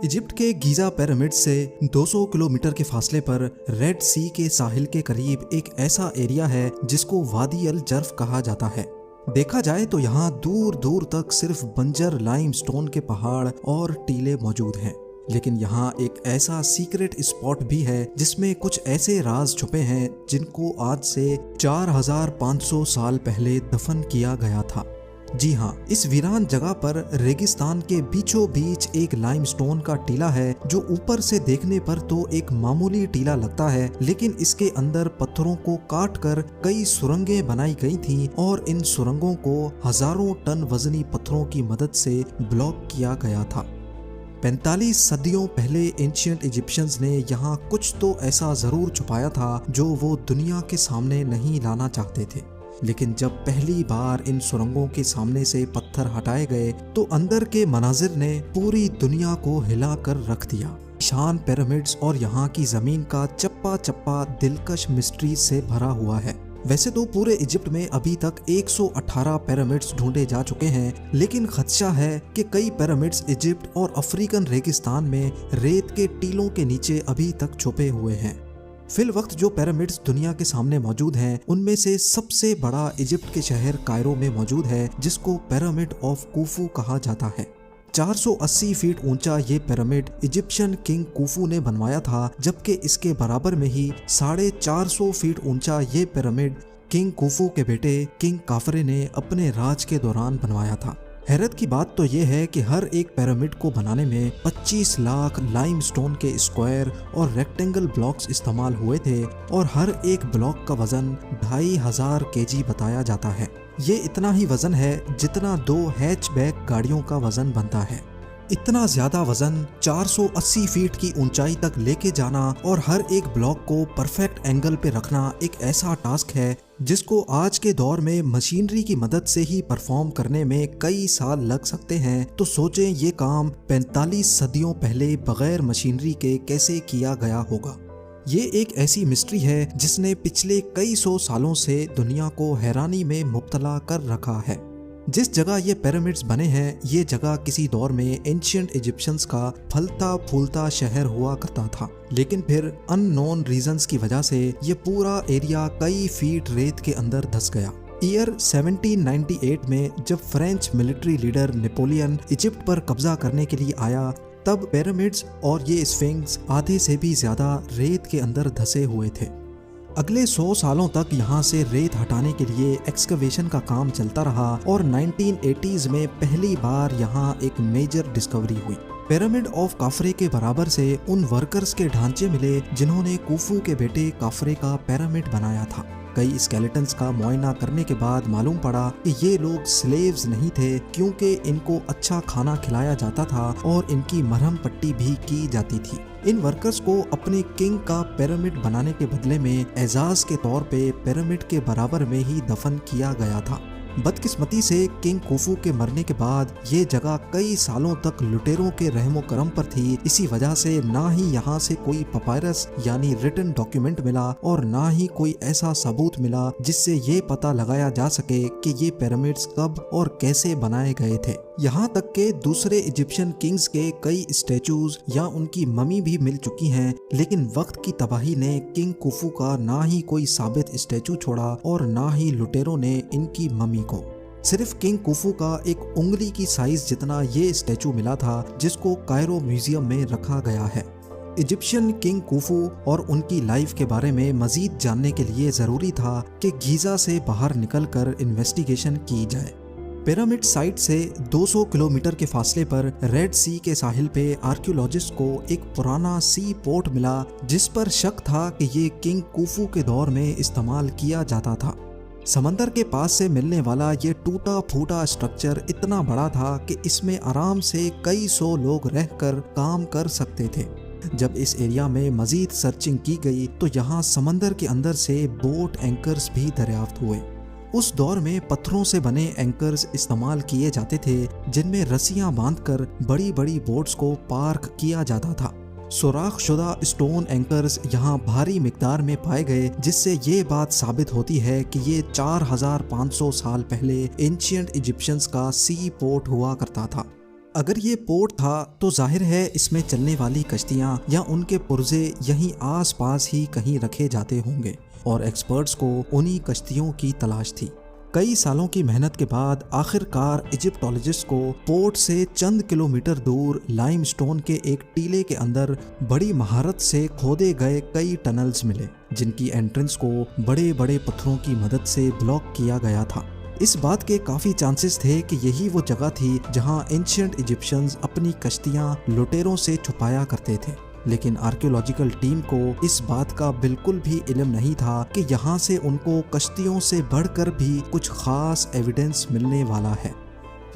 Egypt के Giza pyramid से 200 kilometre के फासले पर रेड सी के साहिल के करीब एक ऐसा एरिया है जिसको वादी अल जर्फ कहा जाता है। देखा जाए तो यहाँ दूर दूर तक सिर्फ बंजर लाइमस्टोन के पहाड़ और टीले मौजूद हैं, लेकिन यहाँ एक ऐसा सीक्रेट स्पॉट भी है जिसमें कुछ ऐसे राज छुपे हैं जिनको आज से 4500 साल पहले दफन किया गया था। जी हाँ, इस वीरान जगह पर रेगिस्तान के बीचों बीच एक लाइमस्टोन का टीला है जो ऊपर से देखने पर तो एक मामूली टीला लगता है, लेकिन इसके अंदर पत्थरों को काट कर कई सुरंगें बनाई गई थीं और इन सुरंगों को हजारों टन वजनी पत्थरों की मदद से ब्लॉक किया गया था। 45 सदियों पहले एंशिएंट इजिप्शियंस ने यहाँ कुछ तो ऐसा जरूर छुपाया था जो वो दुनिया के सामने नहीं लाना चाहते थे, लेकिन जब पहली बार इन सुरंगों के सामने से पत्थर हटाए गए तो अंदर के मनाजिर ने पूरी दुनिया को हिला कर रख दिया। शान पिरामिड्स और यहाँ की जमीन का चप्पा चप्पा दिलकश मिस्ट्री से भरा हुआ है। वैसे तो पूरे इजिप्ट में अभी तक 118 पिरामिड्स ढूंढे जा चुके हैं, लेकिन खदशा है कि कई पिरामिड्स इजिप्ट और अफ्रीकन रेगिस्तान में रेत के टीलों के नीचे अभी तक छुपे हुए हैं। फिल वक्त जो पिरामिड्स दुनिया के सामने मौजूद हैं, उनमें से सबसे बड़ा इजिप्ट के शहर कायरो में मौजूद है, जिसको पिरामिड ऑफ कुफू कहा जाता है। 480 फीट ऊंचा ये पिरामिड इजिप्शियन किंग कुफू ने बनवाया था, जबकि इसके बराबर में ही 450 फीट ऊंचा ये पिरामिड किंग कुफू के बेटे किंग काफरे ने अपने राज के दौरान बनवाया था। हैरत की बात तो ये है कि हर एक पिरामिड को बनाने में 25 लाख लाइमस्टोन के स्क्वायर और रेक्टेंगल ब्लॉक्स इस्तेमाल हुए थे और हर एक ब्लॉक का वजन 2500 केजी बताया जाता है। ये इतना ही वजन है जितना 2 हैचबैक गाड़ियों का वजन बनता है। इतना ज्यादा वजन 480 फीट की ऊंचाई तक लेके जाना और हर एक ब्लॉक को परफेक्ट एंगल पे रखना एक ऐसा टास्क है जिसको आज के दौर में मशीनरी की मदद से ही परफॉर्म करने में कई साल लग सकते हैं। तो सोचें ये काम 45 सदियों पहले बगैर मशीनरी के कैसे किया गया होगा। ये एक ऐसी मिस्ट्री है जिसने पिछले कई सौ सालों से दुनिया को हैरानी में मुब्तला कर रखा है। जिस जगह ये पिरामिड्स बने हैं, ये जगह किसी दौर में एंशिएंट इजिप्शियंस का फलता फूलता शहर हुआ करता था, लेकिन फिर अननोन रीजंस की वजह से ये पूरा एरिया कई फीट रेत के अंदर धंस गया। ईयर 1798 में जब French military leader Napoleon Egypt पर कब्जा करने के लिए आया, तब पिरामिड्स और ये स्फिंक्स आधे से भी ज्यादा रेत के अंदर धंसे हुए थे। अगले 100 सालों तक यहाँ से रेत हटाने के लिए एक्सकवेशन का काम चलता रहा और 1980s में पहली बार यहाँ एक मेजर डिस्कवरी हुई। पिरामिड ऑफ काफरे के बराबर से उन वर्कर्स के ढांचे मिले जिन्होंने कुफू के बेटे काफरे का पिरामिड बनाया था। कई स्केलेटन्स का मुआयना करने के बाद मालूम पड़ा कि ये लोग स्लेव्स नहीं थे, क्योंकि इनको अच्छा खाना खिलाया जाता था और इनकी मरहम पट्टी भी की जाती थी। इन वर्कर्स को अपने किंग का पिरामिड बनाने के बदले में एजाज के तौर पे पिरामिड के बराबर में ही दफन किया गया था। बदकिस्मती से किंग कुफू के मरने के बाद ये जगह कई सालों तक लुटेरों के रहमो करम पर थी। इसी वजह से ना ही यहाँ से कोई पपायरस यानी रिटन डॉक्यूमेंट मिला और ना ही कोई ऐसा सबूत मिला जिससे ये पता लगाया जा सके कि ये पिरामिड्स कब और कैसे बनाए गए थे। यहाँ तक के दूसरे इजिप्शियन किंग्स के कई स्टैचूज या उनकी ममी भी मिल चुकी हैं, लेकिन वक्त की तबाही ने किंग कुफू का ना ही कोई साबित स्टैचू छोड़ा और ना ही लुटेरों ने इनकी ममी को। सिर्फ किंग कुफू का एक उंगली की साइज जितना ये स्टैचू मिला था, जिसको कायरो म्यूजियम में रखा गया है। इजिप्शियन किंग कुफू और उनकी लाइफ के बारे में मजीद जानने के लिए जरूरी था कि गीजा से बाहर निकलकर इन्वेस्टिगेशन की जाए। पिरामिड साइट से 200 किलोमीटर के फासले पर रेड सी के साहिल पे आर्कियोलॉजिस्ट को एक पुराना सी पोर्ट मिला, जिस पर शक था कि ये किंग कुफू के दौर में इस्तेमाल किया जाता था। समंदर के पास से मिलने वाला ये टूटा फूटा स्ट्रक्चर इतना बड़ा था कि इसमें आराम से कई 100 लोग रहकर काम कर सकते थे। जब इस एरिया में मजीद सर्चिंग की गई तो यहाँ समंदर के अंदर से बोट एंकर्स भी दरियाफ्त हुए। उस दौर में पत्थरों से बने एंकर्स इस्तेमाल किए जाते थे, जिनमें रस्सियां बांधकर बड़ी बड़ी बोट्स को पार्क किया जाता था। सुराखशुदा स्टोन एंकर्स यहाँ भारी मिकदार में पाए गए, जिससे ये बात साबित होती है कि ये 4500 साल पहले एंशिएंट इजिप्शियंस का सी पोर्ट हुआ करता था। अगर ये पोर्ट था तो जाहिर है इसमें चलने वाली कश्तियाँ या उनके पुर्जे यहीं आसपास ही कहीं रखे जाते होंगे और एक्सपर्ट्स को उन्हीं कश्तियों की तलाश थी। कई सालों की मेहनत के बाद आखिरकार इजिप्टोलॉजिस्ट को पोर्ट से चंद किलोमीटर दूर लाइमस्टोन के एक टीले के अंदर बड़ी महारत से खोदे गए कई टनल्स मिले, जिनकी एंट्रेंस को बड़े बड़े पत्थरों की मदद से ब्लॉक किया गया था। इस बात के काफ़ी चांसेस थे कि यही वो जगह थी जहां एंशिएंट इजिप्शियंस अपनी कश्तियां लुटेरों से छुपाया करते थे, लेकिन आर्कियोलॉजिकल टीम को इस बात का बिल्कुल भी इल्म नहीं था कि यहाँ से उनको कश्तियों से बढ़कर भी कुछ खास एविडेंस मिलने वाला है।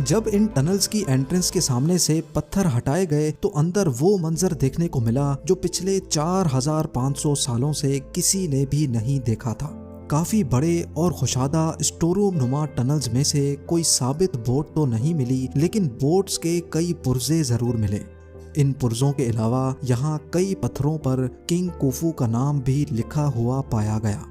जब इन टनल्स की एंट्रेंस के सामने से पत्थर हटाए गए तो अंदर वो मंजर देखने को मिला जो पिछले 4500 सालों से किसी ने भी नहीं देखा था। काफी बड़े और खुशादा स्टोररूम नुमा टनल्स में से कोई साबित बोट तो नहीं मिली, लेकिन बोट्स के कई पुर्जे जरूर मिले। इन पुर्जों के अलावा यहाँ कई पत्थरों पर किंग कुफू का नाम भी लिखा हुआ पाया गया।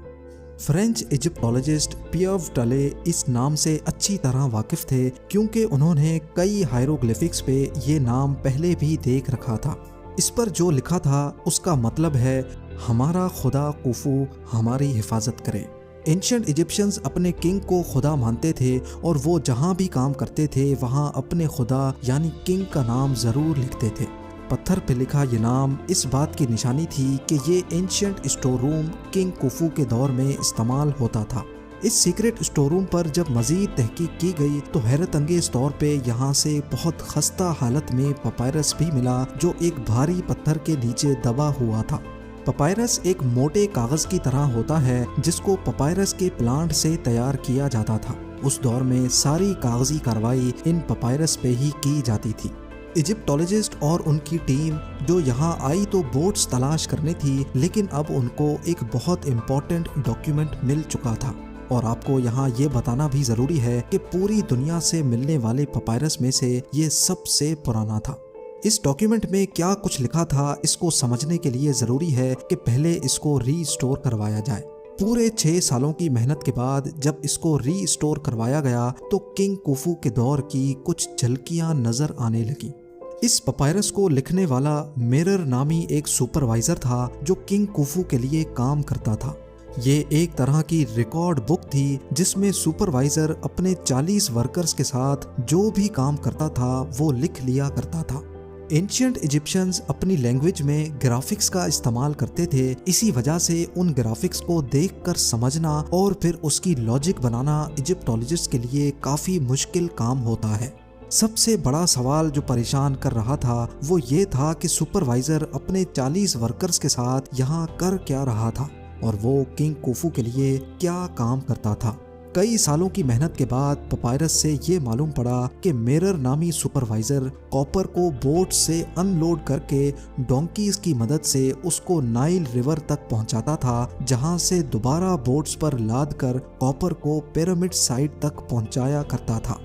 फ्रेंच इजिप्टोलॉजिस्ट पियर्व टले इस नाम से अच्छी तरह वाकिफ थे क्योंकि उन्होंने कई हायरोग्लिफिक्स पे ये नाम पहले भी देख रखा था। इस पर जो लिखा था उसका मतलब है हमारा खुदा कुफू हमारी हिफाजत करे। एंशिएंट इजिप्शियंस अपने किंग को खुदा मानते थे और वो जहाँ भी काम करते थे वहाँ अपने खुदा यानी किंग का नाम ज़रूर लिखते थे। पत्थर पे लिखा ये नाम इस बात की निशानी थी कि ये एंशिएंट स्टोर रूम किंग कुफू के दौर में इस्तेमाल होता था। इस सीक्रेट स्टोर रूम पर जब मज़ीद तहकीक की गई तो हैरत अंगेज तौर पे यहाँ से बहुत खस्ता हालत में पपायरस भी मिला जो एक भारी पत्थर के नीचे दबा हुआ था। पपायरस एक मोटे कागज की तरह होता है जिसको पपायरस के प्लांट से तैयार किया जाता था। उस दौर में सारी कागजी कार्रवाई इन पपायरस पे ही की जाती थी। इजिप्टोलॉजिस्ट और उनकी टीम जो यहाँ आई तो बोट्स तलाश करनी थी, लेकिन अब उनको एक बहुत इम्पोर्टेंट डॉक्यूमेंट मिल चुका था। और आपको यहाँ ये बताना भी ज़रूरी है कि पूरी दुनिया से मिलने वाले पपायरस में से ये सबसे पुराना था। इस डॉक्यूमेंट में क्या कुछ लिखा था इसको समझने के लिए ज़रूरी है कि पहले इसको रीस्टोर करवाया जाए। पूरे 6 सालों की मेहनत के बाद जब इसको रीस्टोर करवाया गया तो किंग कुफू के दौर की कुछ झलकियाँ नज़र आने लगी। इस पपायरस को लिखने वाला मिरर नामी एक सुपरवाइजर था जो किंग कुफू के लिए काम करता था। ये एक तरह की रिकॉर्ड बुक थी जिसमें सुपरवाइजर अपने 40 वर्कर्स के साथ जो भी काम करता था वो लिख लिया करता था। एंशिएंट इजिप्शियंस अपनी लैंग्वेज में ग्राफिक्स का इस्तेमाल करते थे, इसी वजह से उन ग्राफिक्स को देखकर समझना और फिर उसकी लॉजिक बनाना इजिप्टोलॉजिस्ट के लिए काफ़ी मुश्किल काम होता है। सबसे बड़ा सवाल जो परेशान कर रहा था वो ये था कि सुपरवाइजर अपने 40 वर्कर्स के साथ यहाँ कर क्या रहा था और वो किंग कुफू के लिए क्या काम करता था। कई सालों की मेहनत के बाद पपायरस से ये मालूम पड़ा कि मिरर नामी सुपरवाइजर कॉपर को बोट से अनलोड करके डोंकीज की मदद से उसको नाइल रिवर तक पहुंचाता था, जहां से दोबारा बोट्स पर लाद कर कॉपर को पिरामिड साइट तक पहुंचाया करता था।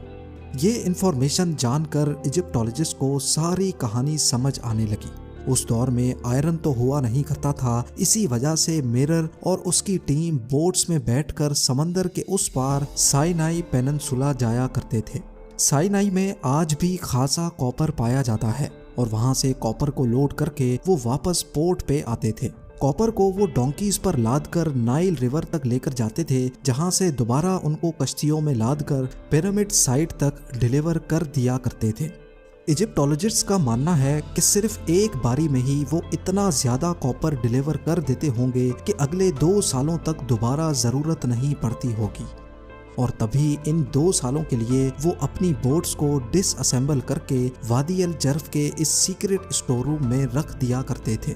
ये इंफॉर्मेशन जानकर इजिप्टोलॉजिस्ट को सारी कहानी समझ आने लगी। उस दौर में आयरन तो हुआ नहीं करता था, इसी वजह से मिरर और उसकी टीम बोट्स में बैठकर समंदर के उस पार साइनाई पेनिनसुला जाया करते थे। साइनाई में आज भी खासा कॉपर पाया जाता है और वहां से कॉपर को लोड करके वो वापस पोर्ट पे आते थे। कॉपर को वो डोंकीज पर लाद कर नाइल रिवर तक लेकर जाते थे, जहां से दोबारा उनको कश्तियों में लाद कर पिरामिड साइट तक डिलीवर कर दिया करते थे। इजिप्टोलॉजिस्ट्स का मानना है कि सिर्फ एक बारी में ही वो इतना ज़्यादा कॉपर डिलीवर कर देते होंगे कि अगले 2 सालों तक दोबारा ज़रूरत नहीं पड़ती होगी। और तभी इन 2 सालों के लिए वो अपनी बोट्स को डिसअसेंबल करके वादी अल जर्फ के इस सीक्रेट स्टोर रूम में रख दिया करते थे।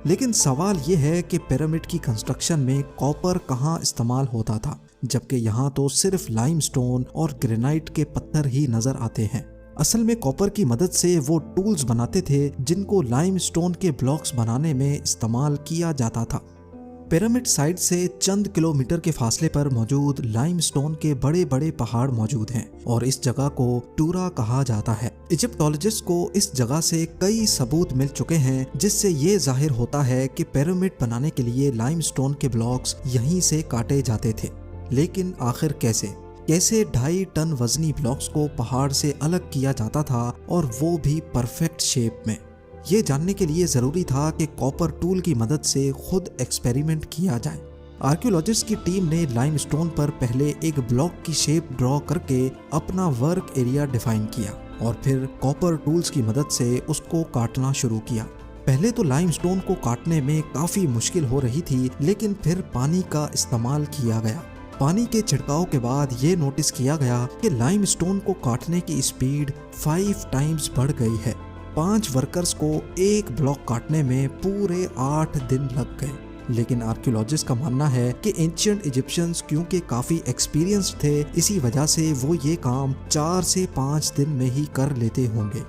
लेकिन सवाल ये है कि पिरामिड की कंस्ट्रक्शन में कॉपर कहाँ इस्तेमाल होता था, जबकि यहाँ तो सिर्फ लाइमस्टोन और ग्रेनाइट के पत्थर ही नज़र आते हैं। असल में कॉपर की मदद से वो टूल्स बनाते थे जिनको लाइमस्टोन के ब्लॉक्स बनाने में इस्तेमाल किया जाता था। पिरामिड साइट से चंद किलोमीटर के फासले पर मौजूद लाइमस्टोन के बड़े बड़े पहाड़ मौजूद हैं और इस जगह को टूरा कहा जाता है। इजिप्टोलॉजिस्ट को इस जगह से कई सबूत मिल चुके हैं जिससे ये जाहिर होता है कि पिरामिड बनाने के लिए लाइमस्टोन के ब्लॉक्स यहीं से काटे जाते थे। लेकिन आखिर कैसे? कैसे 2.5 टन वजनी ब्लॉक्स को पहाड़ से अलग किया जाता था और वो भी परफेक्ट शेप में। ये जानने के लिए जरूरी था कि कॉपर टूल की मदद से खुद एक्सपेरिमेंट किया जाए। आर्कियोलॉजिस्ट की टीम ने लाइमस्टोन पर पहले एक ब्लॉक की शेप ड्रॉ करके अपना वर्क एरिया डिफाइन किया और फिर कॉपर टूल्स की मदद से उसको काटना शुरू किया। पहले तो लाइमस्टोन को काटने में काफी मुश्किल हो रही थी, लेकिन फिर पानी का इस्तेमाल किया गया। पानी के छिड़काव के बाद ये नोटिस किया गया कि लाइमस्टोन को काटने की स्पीड 5 टाइम्स बढ़ गई है। 5 वर्कर्स को एक ब्लॉक काटने में पूरे 8 दिन लग गए। लेकिन आर्कियोलॉजिस्ट का मानना है कि एंशिएंट इजिप्शियंस क्योंकि काफी एक्सपीरियंस्ड थे, इसी वजह से वो ये काम 4 से 5 दिन में ही कर लेते होंगे।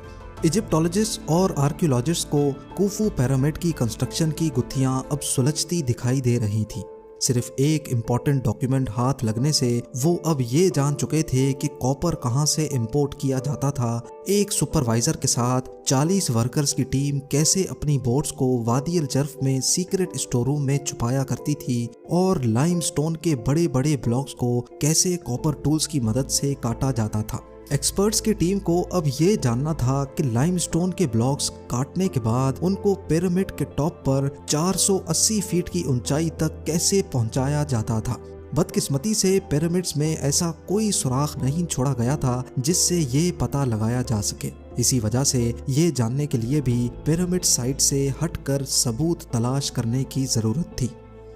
इजिप्टोलॉजिस्ट और आर्कियोलॉजिस्ट को कुफू पिरामिड की कंस्ट्रक्शन की गुत्थियां अब सुलझती दिखाई दे रही थी। सिर्फ एक इम्पोर्टेंट डॉक्यूमेंट हाथ लगने से वो अब ये जान चुके थे कि कॉपर कहां से इंपोर्ट किया जाता था। एक सुपरवाइजर के साथ 40 वर्कर्स की टीम कैसे अपनी बोट्स को वादी अल जर्फ में सीक्रेट स्टोर रूम में छुपाया करती थी और लाइमस्टोन के बड़े बड़े ब्लॉक्स को कैसे कॉपर टूल्स की मदद से काटा जाता था। एक्सपर्ट्स की टीम को अब ये जानना था कि लाइमस्टोन के ब्लॉक्स काटने के बाद उनको पिरामिड के टॉप पर 480 फीट की ऊंचाई तक कैसे पहुंचाया जाता था। बदकिस्मती से पिरामिड्स में ऐसा कोई सुराख नहीं छोड़ा गया था जिससे ये पता लगाया जा सके। इसी वजह से ये जानने के लिए भी पिरामिड साइट से हटकर सबूत तलाश करने की जरूरत थी।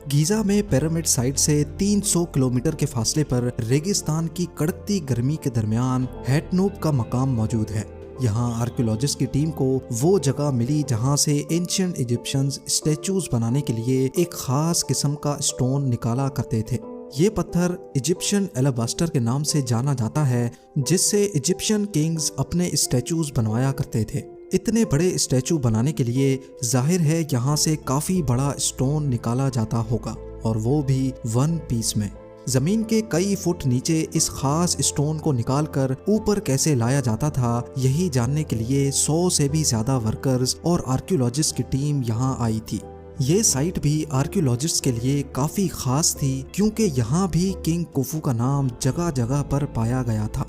गीजा में पिरामिड साइट से 300 किलोमीटर के फासले पर रेगिस्तान की कड़कती गर्मी के दरमियान हैटनूब का मकाम मौजूद है। यहाँ आर्कियोलॉजिस्ट की टीम को वो जगह मिली जहाँ से एंशिएंट इजिप्शियंस स्टैचूज बनाने के लिए एक खास किस्म का स्टोन निकाला करते थे। ये पत्थर इजिप्शियन एलाबास्टर के नाम से जाना जाता है, जिससे इजिप्शियन किंग्स अपने स्टैचूज बनवाया करते थे। इतने बड़े स्टैचू बनाने के लिए जाहिर है यहाँ से काफी बड़ा स्टोन निकाला जाता होगा, और वो भी 1 पीस में। जमीन के कई फुट नीचे इस खास स्टोन को निकालकर ऊपर कैसे लाया जाता था, यही जानने के लिए 100 से भी ज्यादा वर्कर्स और आर्कियोलॉजिस्ट की टीम यहाँ आई थी। ये साइट भी आर्कियोलॉजिस्ट के लिए काफी खास थी, क्योंकि यहाँ भी किंग कुफू का नाम जगह जगह पर पाया गया था।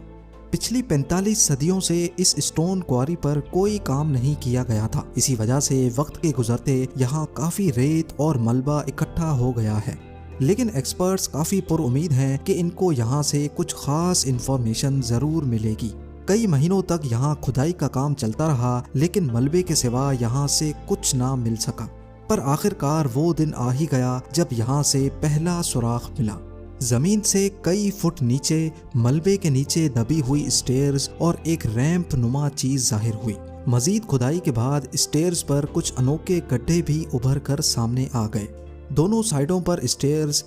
पिछली 45 सदियों से इस स्टोन क्वारी पर कोई काम नहीं किया गया था। इसी वजह से वक्त के गुजरते यहाँ काफी रेत और मलबा इकट्ठा हो गया है। लेकिन एक्सपर्ट्स काफी पुरुमीद हैं कि इनको यहाँ से कुछ खास इंफॉर्मेशन जरूर मिलेगी। कई महीनों तक यहाँ खुदाई का काम चलता रहा, लेकिन मलबे के सिवा यहाँ से कुछ ना मिल सका। पर आखिरकार वो दिन आ ही गया जब यहाँ से पहला सुराख मिला। जमीन से कई फुट नीचे मलबे के नीचे दबी हुई स्टेयर्स और एक रैंप नुमा चीज जाहिर हुई। मजीद खुदाई के बाद स्टेयर्स पर कुछ अनोखे गड्ढे भी उभर कर सामने आ गए। दोनों साइडों पर स्टेयर्स